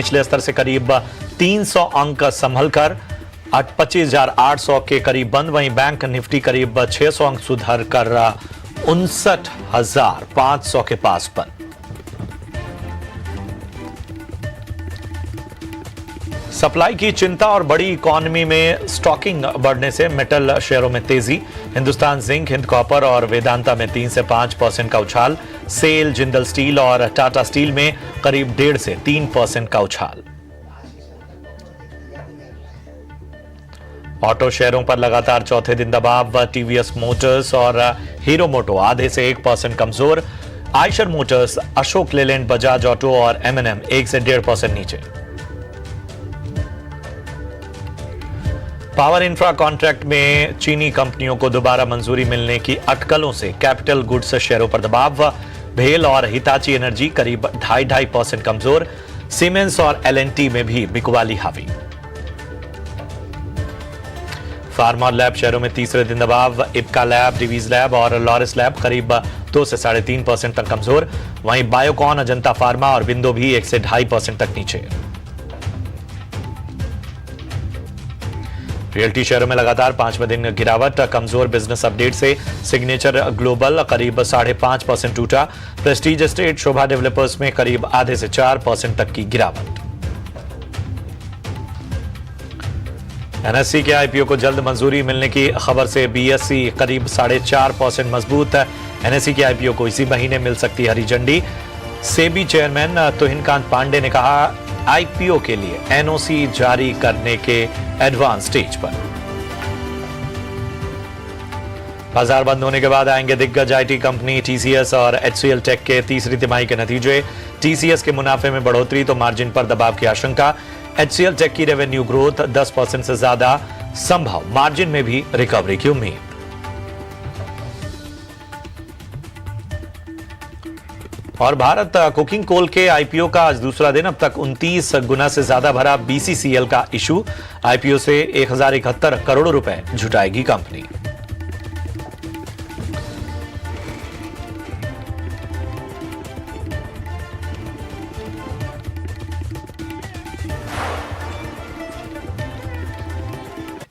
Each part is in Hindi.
निचले स्तर से करीब 300 अंक संभल कर 25,800 के करीब बंद। वहीं बैंक निफ्टी करीब 600 अंक सुधर कर 59,500 के पास बंद। सप्लाई की चिंता और बड़ी इकोनॉमी में स्टॉकिंग बढ़ने से मेटल शेयरों में तेजी। हिंदुस्तान जिंक, हिंद कॉपर और वेदांता में 3 से 5% का उछाल। सेल, जिंदल स्टील और टाटा स्टील में करीब 1.5 से 3% का उछाल। ऑटो शेयरों पर लगातार चौथे दिन दबाव। टीवीएस मोटर्स और हीरो मोटो आधे से 1% कमजोर। आयशर मोटर्स, अशोक लेलैंड, बजाज ऑटो और एमएनएम 1 से 1.5% नीचे। पावर इंफ्रा कॉन्ट्रैक्ट में चीनी कंपनियों को दोबारा मंजूरी मिलने की अटकलों से कैपिटल गुड्स शेयरों पर दबाव। भेल और हिताची एनर्जी करीब 2.5% कमजोर। सीमेंस और एलएनटी में भी बिकवाली हावी। फार्मा और लैब शेयरों में तीसरे दिन दबाव। इप्का लैब, डिवीज लैब और लॉरिस लैब करीब 2 से 3.5% तक कमजोर। वहीं बायोकॉन, अजंता फार्मा और बिंदो भी 1 से 2.5% तक नीचे। रियल्टी शेयरों में लगातार 5वें दिन गिरावट। कमजोर बिजनेस अपडेट से सिग्नेचर ग्लोबल करीब 5.5% टूटा। प्रेस्टीज एस्टेट, शोभा डेवलपर्स में करीब आधे से 4% तक की गिरावट। एनएससी के आईपीओ को जल्द मंजूरी मिलने की खबर से बीएसई करीब 4.5% मजबूत। एनएससी के आईपीओ को इसी महीने मिल सकती हरी झंडी। सेबी चेयरमैन तुहिनकांत पांडे ने कहा, आईपीओ के लिए एनओसी जारी करने के एडवांस स्टेज पर। बाजार बंद होने के बाद आएंगे दिग्गज आईटी कंपनी टीसीएस और एचसीएल टेक के तीसरी तिमाही के नतीजे। टीसीएस के मुनाफे में बढ़ोतरी तो मार्जिन पर दबाव की आशंका। एचसीएल टेक की रेवेन्यू ग्रोथ 10% से ज्यादा संभव, मार्जिन में भी रिकवरी की उम्मीद। और भारत कुकिंग कोल के आईपीओ का आज दूसरा दिन। अब तक 29 गुना से ज्यादा भरा बीसीसीएल का इशू। आईपीओ से 1071 करोड़ रुपए जुटाएगी कंपनी।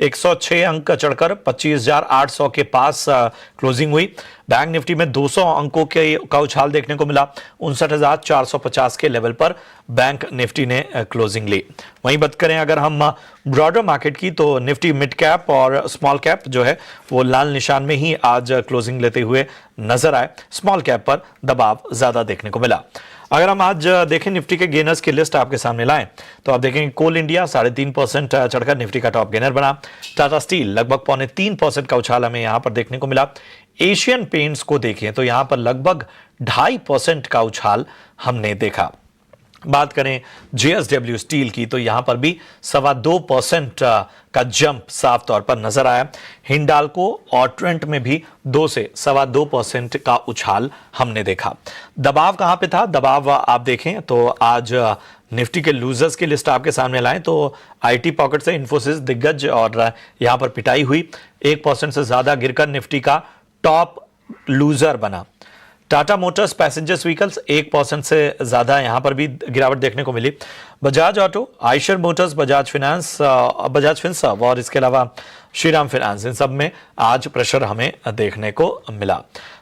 एक 106 अंक चढ़कर 25,800 के पास क्लोजिंग हुई। बैंक निफ्टी में 200 अंकों का उछाल देखने को मिला। 59,450 के लेवल पर बैंक निफ्टी ने क्लोजिंग ली। वहीं बात करें अगर हम ब्रॉडर मार्केट की, तो निफ्टी मिड कैप और स्मॉल कैप जो है वो लाल निशान में ही आज क्लोजिंग लेते हुए नजर आए। स्मॉल कैप पर दबाव ज्यादा देखने को मिला। अगर हम आज देखें निफ्टी के गेनर्स की लिस्ट आपके सामने लाएं, तो आप देखेंगे कोल इंडिया 3.5% चढ़कर निफ्टी का टॉप गेनर बना। टाटा स्टील लगभग 3.25% का उछाल हमें यहां पर देखने को मिला। एशियन पेंट्स को देखें तो यहां पर लगभग 2.5% का उछाल हमने देखा। बात करें जेएसडब्ल्यू स्टील की, तो यहां पर भी 2.25% का जंप साफ तौर पर नजर आया। हिंडाल्को और ट्रेंट में भी 2 से 2.25% का उछाल हमने देखा। दबाव कहां पे था? दबाव आप देखें तो आज निफ्टी के लूजर्स की लिस्ट आपके सामने लाएं तो आईटी पॉकेट से इंफोसिस दिग्गज और यहां पर पिटाई हुई। 1% से ज्यादा गिरकर निफ्टी का टॉप लूजर बना। टाटा मोटर्स पैसेंजर्स व्हीकल्स 1% से ज्यादा यहां पर भी गिरावट देखने को मिली। Bajaj Auto, Eicher Motors, Bajaj Finserv और इसके अलावा श्रीराम फाइनेंस, इन सब में आज प्रेशर हमें देखने को मिला।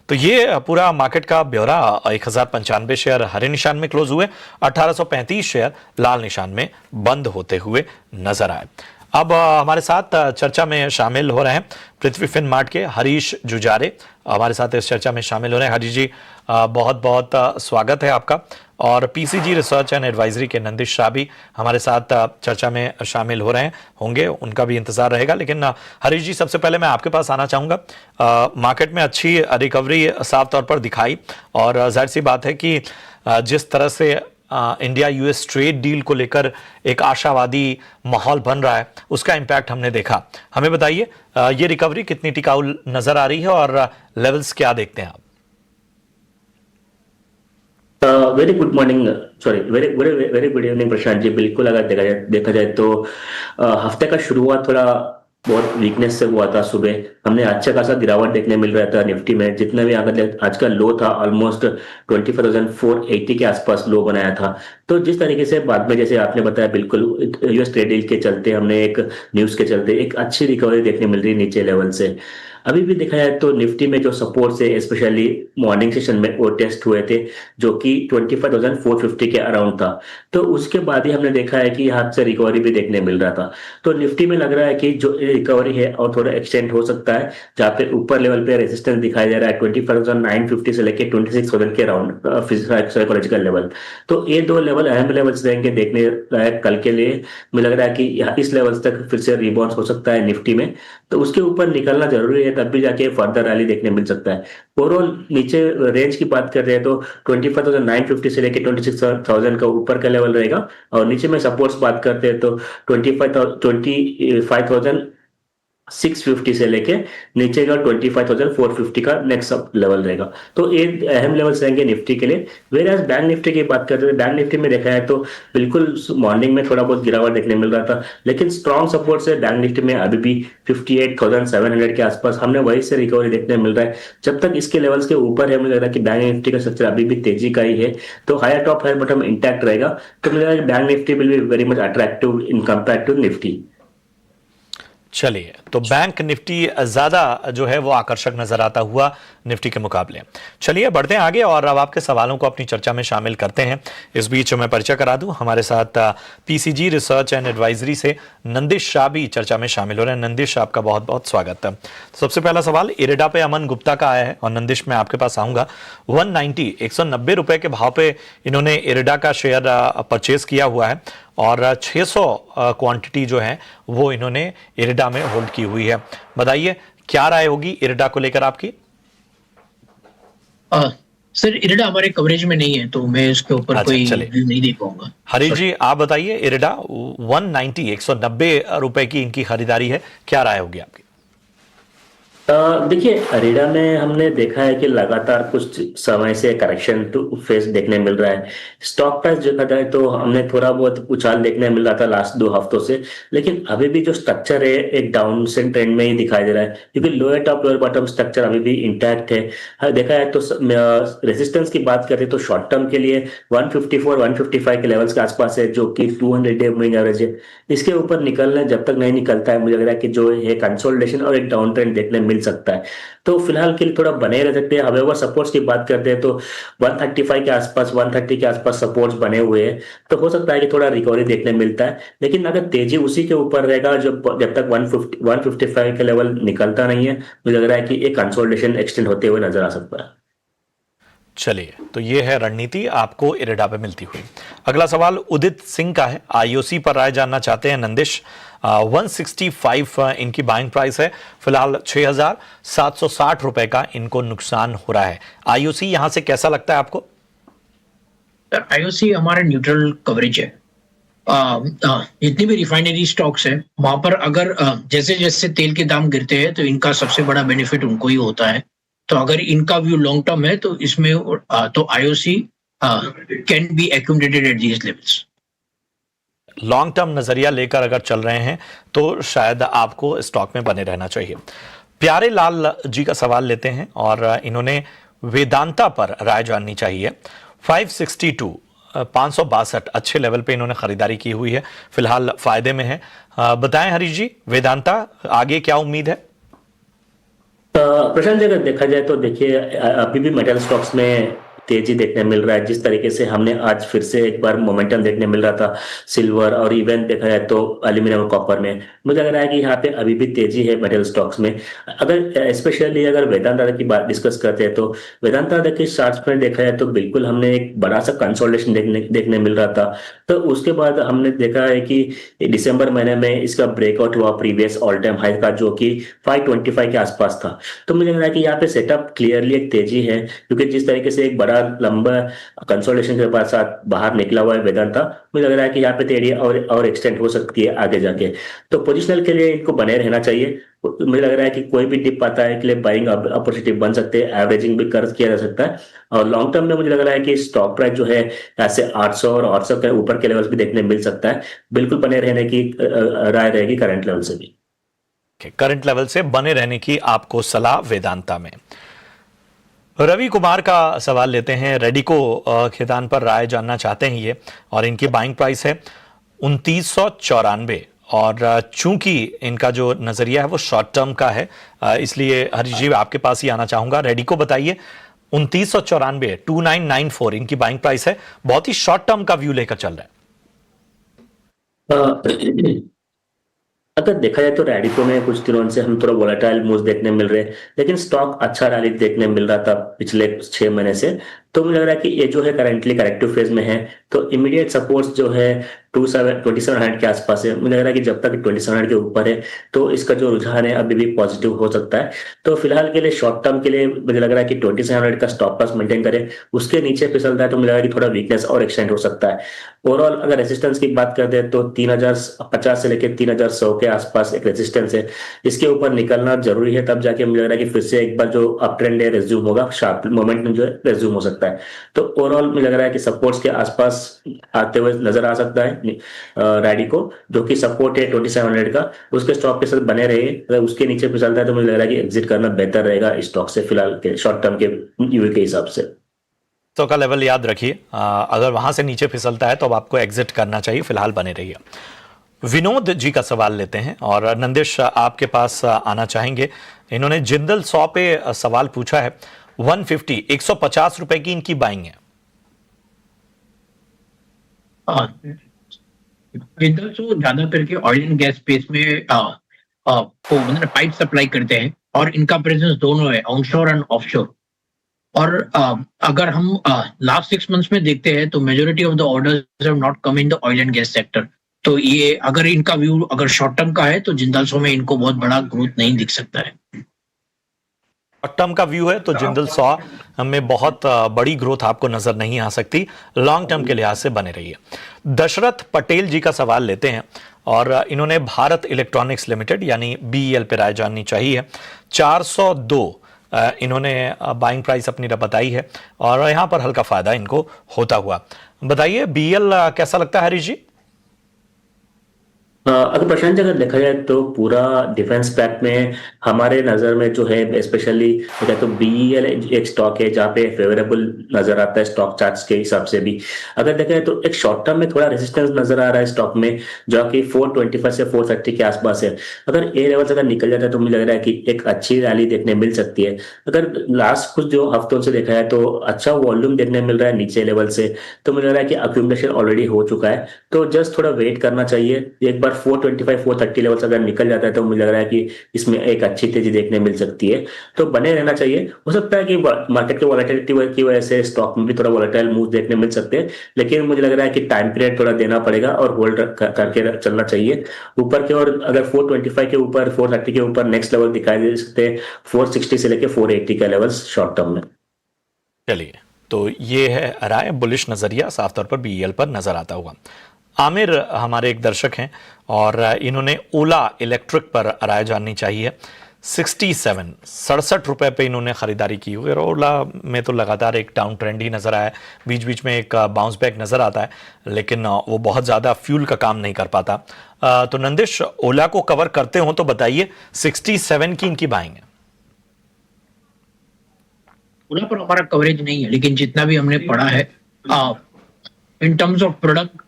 तो ये पूरा मार्केट का ब्यौरा। 1095 शेयर हरे निशान में क्लोज हुए। 1835 शेयर लाल निशान में बंद होते हुए नजर आए। अब हमारे साथ चर्चा में शामिल हो रहे हैं पृथ्वी फिनमार्ट के हरीश जुजारे, हमारे साथ इस चर्चा में शामिल हो रहे हैं। हरीश जी, बहुत बहुत स्वागत है आपका। और पीसीजी रिसर्च एंड एडवाइजरी के नंदिश शाह भी हमारे साथ चर्चा में शामिल हो रहे होंगे, उनका भी इंतजार रहेगा। लेकिन हरीश जी, सबसे पहले मैं आपके पास आना चाहूँगा। मार्केट में अच्छी रिकवरी साफ तौर पर दिखाई और जाहिर सी बात है कि जिस तरह से इंडिया यूएस ट्रेड डील को लेकर एक आशावादी माहौल बन रहा है, उसका इंपैक्ट हमने देखा। हमें बताइए ये रिकवरी कितनी टिकाऊ नजर आ रही है और लेवल्स क्या देखते हैं आप? Very good morning, sorry very very good evening Prashant ji. बिल्कुल, अगर देखा जाए तो हफ्ते का शुरुआत थोड़ा बहुत वीकनेस से हुआ था सुबह, हमने अच्छा खासा गिरावट देखने मिल रहा था निफ्टी में। जितना भी अगर आज का लो था ऑलमोस्ट 25,480 के आसपास लो बनाया था। तो जिस तरीके से बाद में जैसे आपने बताया, बिल्कुल यूएस ट्रेड डील के चलते हमने एक न्यूज के चलते एक अच्छी रिकवरी देखने मिल रही है नीचे लेवल से। अभी भी देखा जाए तो निफ्टी में जो सपोर्ट है, स्पेशली मॉर्निंग सेशन में वो टेस्ट हुए थे, जो कि 25,450 के अराउंड था। तो उसके बाद ही हमने देखा है कि यहाँ से रिकवरी भी देखने मिल रहा था। तो निफ्टी में लग रहा है कि जो रिकवरी है और थोड़ा एक्सटेंड हो सकता है, जहाँ पे ऊपर लेवल पे रेजिस्टेंस दिखाई दे रहा है 25,950 से लेके 26,000 के अराउंड साइकोलॉजिकल लेवल। तो ये दो लेवल अहम लेवल्स रहेंगे देखने लायक कल के लिए। मुझे लग रहा है कि यहाँ इस लेवल तक फिर से रिबाउंड हो सकता है निफ्टी में, तो उसके ऊपर निकलना जरूरी है, तब भी जाके फर्दर रैली देखने मिल सकता है। ओवरऑल नीचे रेंज की बात कर रहे हैं तो 25,950 से लेके 26,000 का ऊपर का लेवल रहेगा, और नीचे में सपोर्ट्स बात करते हैं तो 25,650 से लेके नीचे का 25,450 का नेक्स्ट लेवल रहेगा। तो ये अहम लेवल्स रहेंगे निफ्टी के लिए। वेर एज बैंक निफ्टी की बात करते हैं, बैंक निफ्टी में देखा है तो बिल्कुल मॉर्निंग में थोड़ा बहुत गिरावट देखने मिल रहा था, लेकिन स्ट्रॉन्ग सपोर्ट से बैंक निफ्टी में अभी भी 58,700 के आसपास हमने वही से रिकवरी देखने मिल रहा है। जब तक इसके लेवल्स के ऊपर है, मुझे लग रहा है कि बैंक निफ्टी का स्ट्रक्चर अभी भी तेजी का ही है, तो higher top higher bottom intact रहेगा। तो मुझे लग रहा है कि bank Nifty will be very much attractive in compare to Nifty. चलिए, तो बैंक निफ्टी ज्यादा जो है वो आकर्षक नजर आता हुआ निफ्टी के मुकाबले। चलिए बढ़ते हैं आगे और अब आपके सवालों को अपनी चर्चा में शामिल करते हैं। इस बीच मैं परिचय करा दूं, हमारे साथ पीसीजी रिसर्च एंड एडवाइजरी से नंदिश शाह भी चर्चा में शामिल हो रहे हैं। नंदिश, आपका बहुत बहुत स्वागत है। सबसे पहला सवाल इरेडा पे अमन गुप्ता का आया है, और नंदिश मैं आपके पास आऊंगा। 190 रुपए के भाव पे इन्होंने इरेडा का शेयर परचेज किया हुआ है, और 600 क्वांटिटी जो है वो इन्होंने इरेडा में होल्ड की हुई है। बताइए क्या राय होगी इरेडा को लेकर आपकी? सर, इरेडा हमारे कवरेज में नहीं है, तो मैं इसके ऊपर कोई व्यू नहीं दे पाऊंगा। हरीश जी, आप बताइए, इरेडा 190 रुपए की इनकी खरीदारी है, क्या राय होगी आपकी? देखिए, अरेडा में हमने देखा है कि लगातार कुछ समय से करेक्शन टू फेस देखने मिल रहा है। स्टॉक प्राइस देखा जाए तो हमने थोड़ा बहुत उछाल देखने मिल रहा था लास्ट 2 हफ्तों से, लेकिन अभी भी जो स्ट्रक्चर है एक डाउन ट्रेंड में ही दिखाई दे रहा है, क्योंकि lower top lower bottom structure अभी भी इंटैक्ट है। देखा है तो रेजिस्टेंस की बात करें तो शॉर्ट टर्म के लिए 154 155 के लेवल्स के आसपास है, जो कि 200 डे मूविंग एवरेज है। इसके ऊपर निकलना जब तक नहीं निकलता है, मुझे लग रहा है कि जो है कंसोलिडेशन और एक डाउन ट्रेंड देखने मिल सकता है। तो फिलहाल के लिए थोड़ा बने रह सकते हैं। हवेवर सपोर्ट्स की बात करते हैं तो 135 के आसपास 130 के आसपास सपोर्ट्स बने हुए हैं, तो हो सकता है कि थोड़ा रिकवरी देखने मिलता है। लेकिन अगर तेजी उसी के ऊपर रहेगा, जब तक 155 के लेवल निकलता नहीं है, मुझे लग रहा है कि एक कंसोलिडेशन एक्सटेंड होते हुए नजर आ सकता है। चलिए, तो ये है रणनीति आपको इरेडा पे मिलती हुई। अगला सवाल उदित सिंह का है, आईओसी पर राय जानना चाहते हैं नंदिश। 165 इनकी बाइंग प्राइस है, फिलहाल 6,760 रुपए का इनको नुकसान हो रहा है। आईओसी यहां से कैसा लगता है आपको? आईओसी हमारा न्यूट्रल कवरेज है। जितनी भी रिफाइनरी स्टॉक्स है वहां पर अगर जैसे जैसे तेल के दाम गिरते हैं तो इनका सबसे बड़ा बेनिफिट उनको ही होता है। तो अगर इनका व्यू लॉन्ग टर्म है तो इसमें तो IOC can be accumulated at these levels. Long term नजरिया लेकर अगर चल रहे हैं तो शायद आपको स्टॉक में बने रहना चाहिए। प्यारे लाल जी का सवाल लेते हैं, और इन्होंने वेदांता पर राय जाननी चाहिए। 562 562 अच्छे लेवल पे इन्होंने खरीदारी की हुई है, फिलहाल फायदे में है। बताएं हरीश जी, वेदांता आगे क्या उम्मीद है? प्रशांत जी, अगर देखा जाए तो देखिए अभी भी मेटल स्टॉक्स में तेजी देखने मिल रहा है। जिस तरीके से हमने आज फिर से एक बार मोमेंटम देखने मिल रहा था सिल्वर और इवन देखा जाए तो एल्यूमिनियम और कॉपर में, मुझे लग रहा है कि यहाँ पे अभी भी तेजी है मेटल स्टॉक्स में। अगर स्पेशली अगर वेदांता की बात डिस्कस करते हैं तो वेदांता के चार्ट्स में देखा जाए तो बिल्कुल हमने एक बड़ा सा कंसोलिडेशन देखने मिल रहा था। तो उसके बाद हमने देखा है कि दिसंबर महीने में इसका ब्रेकआउट हुआ प्रीवियस ऑल टाइम हाई का, जो कि 525 के आसपास था। तो मुझे लग रहा है कि यहाँ पे सेटअप क्लियरली एक तेजी है, क्योंकि जिस तरीके से एक बड़ा लंबा कंसोलिडेशन के बाद साथ बाहर निकला हुआ है वेदांता, मुझे लग रहा है कि यहाँ पे तेजी और एक्सटेंड हो सकती है आगे जाके। तो पोजिशनल के लिए इनको बने रहना चाहिए। मुझे लग रहा है कि कोई भी डिप आता है के लिए बाइंग अपॉर्चुनिटी बन सकते हैं, एवरेजिंग भी कर किया जा सकता है। और लॉन्ग टर्म में मुझे लग रहा है कि स्टॉक प्राइस जो है ऐसे 800 और 800 के ऊपर के लेवल्स भी देखने मिल सकता है। बिल्कुल बने रहने की राय रहेगी करंट लेवल से भी। करंट लेवल से बने रहने की आपको सलाह वेदांता में। रवि कुमार का सवाल लेते हैं। रेडिको खितान पर राय जानना चाहते हैं ये, और इनकी बाइंग प्राइस है 2994, और चूंकि इनका जो नजरिया है वो शॉर्ट टर्म का है, इसलिए हरीश जी आपके पास ही आना चाहूंगा। रेडिको बताइए, 2994 2994 इनकी बाइंग प्राइस है, बहुत ही शॉर्ट टर्म का व्यू लेकर चल रहा है। अगर देखा जाए तो रैडिको में कुछ दिनों से हम थोड़ा वोलेटाइल मूव्स देखने मिल रहे हैं, लेकिन स्टॉक अच्छा रैली देखने मिल रहा था पिछले 6 महीने से। तो मुझे लग रहा है कि ये जो है करंटली करेक्टिव फेज में है, तो इमीडिएट सपोर्ट्स जो है 2700 के आसपास है। मुझे लग रहा है कि जब तक 2700 के ऊपर है तो इसका जो रुझान है अभी भी पॉजिटिव हो सकता है। तो फिलहाल के लिए शॉर्ट टर्म के लिए मुझे लग रहा है कि 2700 का स्टॉप लॉस मेंटेन करें, उसके नीचे फिसलता है तो मुझे लग रहा है कि थोड़ा वीकनेस और एक्सटेंड हो सकता है। ओवरऑल अगर रेजिस्टेंस की बात करते हैं तो 3050 से लेकर 3100 के आसपास एक रेजिस्टेंस है, इसके ऊपर निकलना जरूरी है, तब जाके मुझे लग रहा है कि फिर से एक बार जो अप ट्रेंड है रेज्यूम होगा, शार्प मोमेंटम जो है रेज्यूम हो सकता है। तो ओवरऑल मुझे लग रहा है कि सपोर्ट्स के आसपास आते हुए नजर आ सकता है रैडिको, जो कि सपोर्ट है 2700 का, उसके स्टॉक के साथ बने रहे। अगर उसके नीचे फिसलता है तो मुझे लग रहा है कि एग्जिट करना बेहतर रहेगा स्टॉक से फिलहाल के शॉर्ट टर्म के व्यू के हिसाब से। तो का लेवल याद रखिए, अगर वहां से नीचे फिसलता है तो अब आपको एग्जिट करना चाहिए, फिलहाल बने रहिए। विनोद जी का सवाल लेते हैं, और नंदिश आपके पास आना चाहेंगे। इन्होंने जिंदल 100 पे सवाल पूछा है। 150 रुपए की इनकी बाइंग है। जिंदल तो ज्यादा करके ऑयल एंड गैस स्पेस में मतलब पाइप सप्लाई करते हैं, और इनका प्रेजेंस दोनों है, ऑनशोर एंड ऑफशोर। और अगर हम लास्ट 6 मंथ्स में देखते हैं तो majority of the orders have not come in the oil and gas sector. तो ये अगर इनका व्यू अगर शॉर्ट टर्म का है तो जिंदल 100 में इनको बहुत बड़ा ग्रोथ नहीं दिख सकता है। शॉर्ट टर्म का व्यू है तो जिंदल 100 में बहुत बड़ी ग्रोथ आपको नजर नहीं आ सकती। लॉन्ग टर्म के लिहाज से बने रहिए। दशरथ पटेल जी का सवाल लेते हैं, और इन्होंने भारत इलेक्ट्रॉनिक्स लिमिटेड यानी बीईएल पे राय जाननी चाहिए। 402 इन्होंने बाइंग प्राइस अपनी बताई है, और यहां पर हल्का फायदा इनको होता हुआ। बताइए बीईएल कैसा लगता है हरीश जी? अगर प्रशांत जी, अगर देखा जाए तो पूरा डिफेंस पैक में हमारे नजर में जो है स्पेशली तो बीईएल एक स्टॉक है जहाँ पे फेवरेबल नजर आता है स्टॉक चार्ट्स के हिसाब से भी। अगर देखा जाए तो एक शॉर्ट टर्म में थोड़ा रेजिस्टेंस नजर आ रहा है स्टॉक में, जो कि 425 से 430 के आसपास है। अगर ये लेवल्स अगर निकल जाता है तो मुझे लग रहा है कि एक अच्छी रैली देखने मिल सकती है। अगर लास्ट कुछ जो हफ्तों से देखा है तो अच्छा वॉल्यूम देखने मिल रहा है नीचे लेवल से, तो मुझे लग रहा है कि अक्यूमुलेशन ऑलरेडी हो चुका है, तो जस्ट थोड़ा वेट करना चाहिए। एक बार 425 430 लेवल्स अगर निकल जाता है तो मुझे लग रहा है कि इसमें एक अच्छी तेजी देखने मिल सकती है, तो बने रहना चाहिए। हो सकता है कि मार्केट के वॉलेटिलिटी की वजह से स्टॉक में भी थोड़ा वॉलेटाइल मूव देखने मिल सकते हैं, लेकिन मुझे लग रहा है कि टाइम पीरियड थोड़ा देना पड़ेगा और होल्ड करके चलना चाहिए ऊपर की ओर। अगर 425 के ऊपर 430 के ऊपर नेक्स्ट लेवल दिखाई दे सकते हैं 460 से लेकर 480 का लेवल शॉर्ट टर्म में। चलिए, तो ये है राय, बुलिश नजरिया साफ तौर पर बीईएल पर नजर आता हुआ। आमिर हमारे एक दर्शक हैं, और इन्होंने ओला इलेक्ट्रिक पर राय जाननी चाहिए। 67 रुपए पे इन्होंने खरीदारी की हुई, और ओला में तो लगातार एक डाउन ट्रेंड ही नजर आया है। बीच बीच में एक बाउंस बैक नजर आता है, लेकिन वो बहुत ज्यादा फ्यूल का काम नहीं कर पाता। तो नंदिश, ओला को कवर करते हो तो बताइए, 67 की इनकी बाइंग है। ओला पर हमारा कवरेज नहीं है, लेकिन जितना भी हमने पढ़ा है इन टर्म्स ऑफ प्रोडक्ट,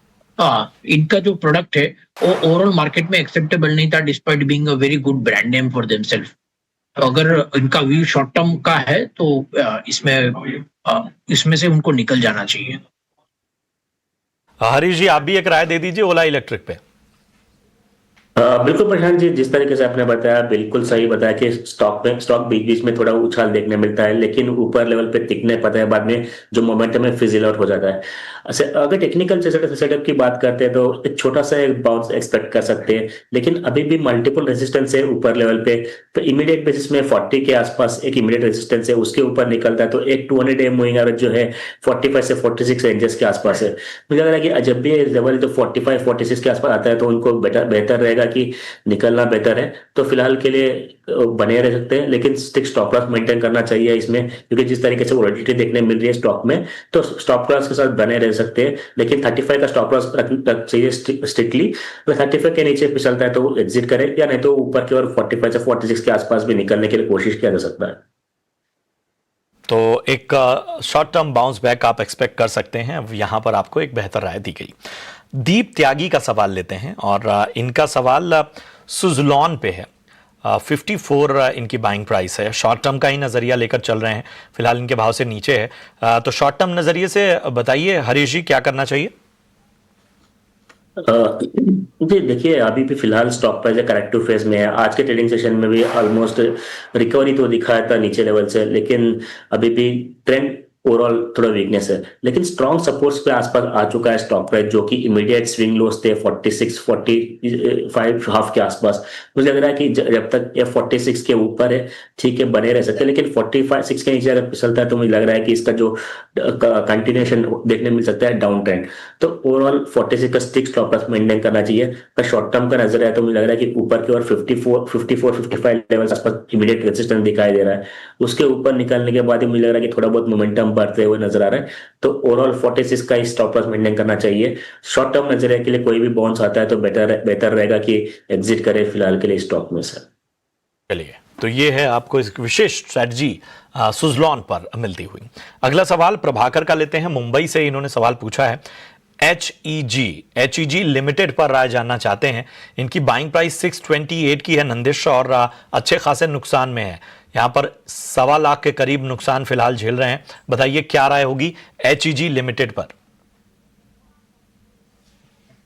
इनका जो प्रोडक्ट है वो ओवरऑल मार्केट में एक्सेप्टेबल नहीं था, despite being a very good brand name for themselves. तो अगर इनका व्यू शॉर्ट टर्म का है तो इसमें से उनको निकल जाना चाहिए। हरीश जी, आप भी एक राय दे दीजिए ओला इलेक्ट्रिक पे। बिल्कुल प्रशांत जी, जिस तरीके से आपने बताया बिल्कुल सही बताया कि स्टॉक बीच बीच में थोड़ा उछाल देखने मिलता है, लेकिन ऊपर लेवल पे टिकने पता है बाद में जो मोमेंटम है फिजिल आउट हो जाता है। अगर टेक्निकल सेटअप की बात करते हैं तो एक छोटा सा एक बाउंस एक्सपेक्ट कर सकते हैं, लेकिन अभी भी मल्टीपल रेजिस्टेंस है ऊपर लेवल पे। तो इमीडिएट बेसिस में 40 के आसपास एक इमीडिएट रेजिस्टेंस है, उसके ऊपर निकलता है तो एक 200 डे मूविंग एवरेज जो है 45 से 46 रेंजेस के आसपास है। मुझे लग रहा है कि जब भी लेवल जो 45 46 के आसपास आता है तो उनको बेहतर रहेगा कि निकलना बेहतर है, तो फिलहाल के लिए बने रह सकते हैं, लेकिन स्टिक स्टॉप लॉस मेंटेन करना चाहिए इसमें, क्योंकि जिस तरीके से वोलेटिलिटी देखने मिल रही है स्टॉक में, तो स्टॉप लॉस के साथ बने रह सकते हैं, लेकिन 35 का स्टॉप लॉस रखना चाहिए स्ट्रिक्टली। अगर 35 के नीचे फिसलता है तो एग्जिट करे, या नहीं तो ऊपर की ओर 45 से 46 के आसपास भी निकलने के लिए कोशिश किया जा सकता है। तो एक शॉर्ट टर्म बाउंस बैक आप एक्सपेक्ट कर सकते हैं, यहां पर आपको एक बेहतर राय दी गई। दीप त्यागी का सवाल लेते हैं और इनका सवाल सुजलॉन पे है। 54 इनकी बाइंग प्राइस है, शॉर्ट टर्म का ही नजरिया लेकर चल रहे हैं, फिलहाल इनके भाव से नीचे है, तो शॉर्ट टर्म नजरिए से बताइए हरीश जी क्या करना चाहिए? जी देखिए, अभी भी फिलहाल स्टॉक प्राइस करेक्टिव फेज में है। आज के ट्रेडिंग सेशन में भी ऑलमोस्ट रिकवरी तो दिखाया था नीचे लेवल से, लेकिन अभी भी ट्रेंड ओवरऑल थोड़ा वीकनेस है, लेकिन स्ट्रॉन्ग सपोर्ट्स पे आसपास आ चुका है स्टॉक प्राइस, जो कि इमीडिएट स्विंग लोस थे 46 45 हाफ के आसपास। मुझे लग रहा है कि जब तक ये 46 के ऊपर है ठीक है, बने रह सकते हैं, लेकिन 45 के नीचे अगर फिसलता है तो मुझे लग रहा है कि इसका जो कंटिन्यूएशन देखने मिल सकता है डाउन ट्रेंड। तो ओवरऑल 46 का स्टिक स्टॉप लॉस मेंटेन करना चाहिए। अगर शॉर्ट टर्म का नजर है तो मुझे लग रहा है कि ऊपर की ओर 55 लेवल आसपास इमीडिएट रेजिस्टेंस दिखाई दे रहा है। उसके ऊपर निकलने के बाद ही मुझे लग रहा है कि थोड़ा बहुत मोमेंटम बढ़ते हुए नजर आ रहा है, तो ओवरऑल 46 का ही स्टॉप लॉस मेंटेन करना चाहिए। शॉर्ट टर्म नजरिए के लिए कोई भी बाउंस आता है तो बेटर रहेगा कि एग्जिट करे फिलहाल के लिए स्टॉक में से। चलिए, तो ये है आपको इस विशेष स्ट्रेटजी सुजलॉन पर मिलती हुई। अगला सवाल प्रभाकर का लेते हैं, मुंबई से इन्होंने सवाल पूछा है। HEG लिमिटेड पर राय जानना चाहते हैं। इनकी बाइंग प्राइस 628 की है नंदिश, और अच्छे खासे नुकसान में है, यहां पर 1.25 लाख के करीब नुकसान फिलहाल झेल रहे हैं। बताइए क्या राय होगी HEG लिमिटेड पर?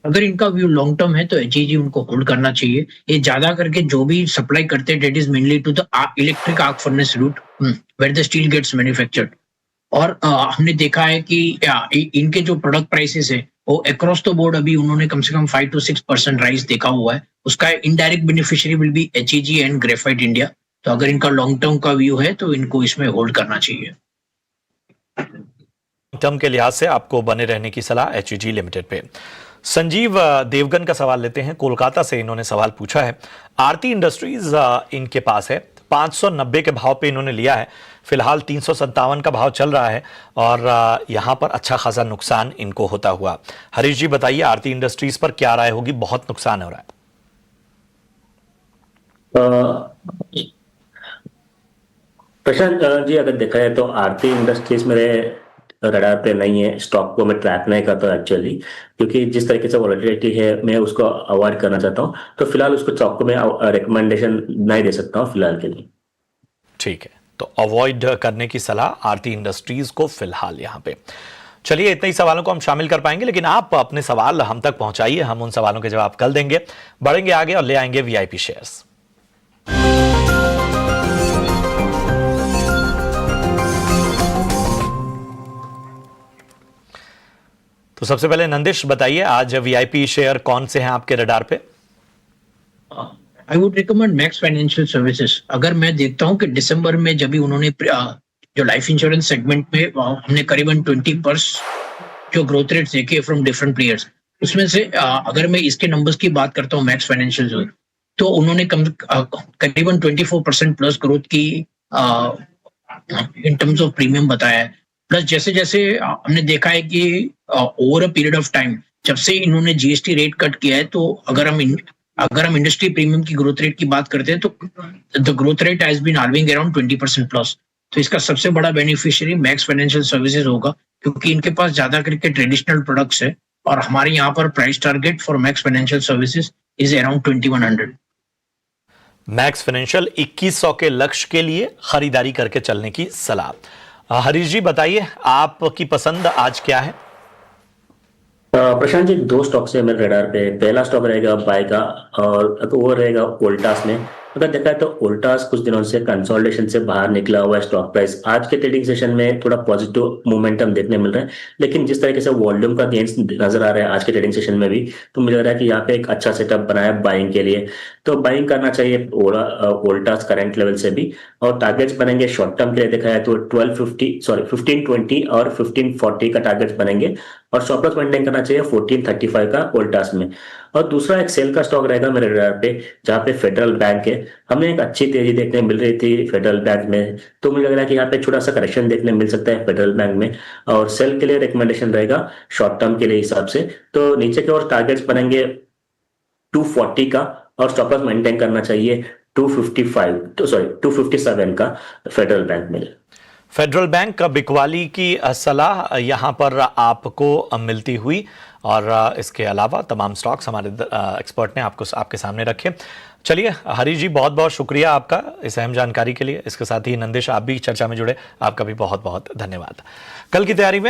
अगर इनका व्यू लॉन्ग टर्म है तो एचईजी उनको होल्ड करना चाहिए। ये ज्यादा करके जो भी सप्लाई करते हैं that is mainly to the electric arc furnace route where the steel gets manufactured. और हमने देखा है कि इनके जो प्रोडक्ट प्राइसेस है वो अक्रॉस द बोर्ड अभी उन्होंने कम से कम 5 to 6% राइज देखा हुआ है। उसका indirect beneficiary will be HEG and graphite India. तो अगर इनका लॉन्ग टर्म का व्यू है तो इनको इसमें होल्ड करना चाहिए। टर्म के लिहाज से आपको बने रहने की सलाह HEG लिमिटेड पे। संजीव देवगन का सवाल लेते हैं, कोलकाता से इन्होंने सवाल पूछा है। आरती इंडस्ट्रीज इनके पास है, 590 के भाव पे इन्होंने लिया है, फिलहाल 357 का भाव चल रहा है, और यहां पर अच्छा खासा नुकसान इनको होता हुआ। हरीश जी बताइए आरती इंडस्ट्रीज पर क्या राय होगी, बहुत नुकसान हो रहा है। प्रशांत जी, अगर देखा जाए तो आरती इंडस्ट्रीज मेरे रडार पे नहीं है, स्टॉक को मैं ट्रैक नहीं करता एक्चुअली, क्योंकि जिस तरीके से वॉलेटिलिटी है मैं उसको अवॉइड करना चाहता हूँ, तो फिलहाल उसको स्टॉक को मैं रिकमेंडेशन नहीं दे सकता हूँ फिलहाल के लिए। ठीक है, तो अवॉइड करने की सलाह आरती इंडस्ट्रीज को फिलहाल यहां पे। चलिए, इतने ही सवालों को हम शामिल कर पाएंगे, लेकिन आप अपने सवाल हम तक पहुंचाइए, हम उन सवालों के जवाब कल देंगे, बढ़ेंगे आगे और ले आएंगे वीआईपी शेयर्स। तो सबसे पहले नंदिश बताइए आज वीआईपी शेयर कौन से हैं आपके रडार पे? I would recommend max financial services. अगर मैं देखता हूं कि दिसंबर में जब भी उन्होंने जो लाइफ इंश्योरेंस सेगमेंट में हमने करीबन 20% जो ग्रोथ रेट देखे फ्रॉम डिफरेंट प्लेयर्स, उसमें से अगर मैं इसके नंबर्स की बात करता हूँ मैक्स फाइनेंशियल, तो उन्होंने करीबन 24% प्लस ग्रोथ की इन टर्म्स ऑफ प्रीमियम बताया है। प्लस जैसे जैसे हमने देखा है कि over a period of time जब से इन्होंने जीएसटी रेट कट किया है, तो अगर हम इंडस्ट्री प्रीमियम की ग्रोथ रेट की बात करते हैं तो the growth rate has been hovering around 20% plus. तो इसका सबसे बड़ा बेनिफिशियरी मैक्स फाइनेंशियल सर्विसेज होगा, क्योंकि इनके पास ज्यादा करके ट्रेडिशनल प्रोडक्ट्स है, और हमारे यहाँ पर price target for max financial services is around 2100। Max financial 2100 के लक्ष्य के लिए खरीदारी करके चलने की सलाह। हरीश जी बताइए आपकी पसंद आज क्या है? प्रशांत जी, 2 स्टॉक्स है मेरे रडार पे। पहला स्टॉक रहेगा बाय का, और वो रहेगा वोल्टास में। अगर देखा है तो वोल्टास कुछ दिनों से कंसोलिडेशन से बाहर निकला हुआ है स्टॉक प्राइस। आज के ट्रेडिंग सेशन में थोड़ा पॉजिटिव मोमेंटम देखने मिल रहा है, लेकिन जिस तरीके से वॉल्यूम का गेन्स नजर आ रहा है आज के ट्रेडिंग सेशन में भी, तो मुझे लग रहा है कि यहाँ पे एक अच्छा सेटअप बना है बाइंग के लिए, तो बाइंग करना चाहिए वोल्टास करंट लेवल से भी। और टारगेट्स बनेंगे शॉर्ट टर्म के लिए देखा है तो 1520 और 1540 का टारगेट्स बनेंगे, और स्टॉप लॉस मेंटेन करना चाहिए 1435 का वोल्टास में। और दूसरा एक सेल का स्टॉक रहेगा मेरे रडार पे, जहाँ पे फेडरल बैंक है। हमने एक अच्छी तेजी देखने मिल रही थी फेडरल बैंक में, तो मुझे लग रहा है कि यहाँ पे छोटा सा करेक्शन देखने मिल सकता है फेडरल बैंक में। और सेल के लिए रिकमेंडेशन रहेगा शॉर्ट टर्म के लिए हिसाब से, तो नीचे की ओर टारगेट्स बनेंगे 240 का, और स्टॉप लॉस मेंटेन करना चाहिए 257 का फेडरल बैंक में। फेडरल बैंक का बिकवाली की सलाह यहाँ पर आपको मिलती हुई, और इसके अलावा तमाम स्टॉक्स हमारे एक्सपर्ट ने आपको आपके सामने रखे। चलिए हरीश जी, बहुत बहुत शुक्रिया आपका इस अहम जानकारी के लिए। इसके साथ ही नंदिश, आप भी चर्चा में जुड़े, आपका भी बहुत बहुत धन्यवाद। कल की तैयारी में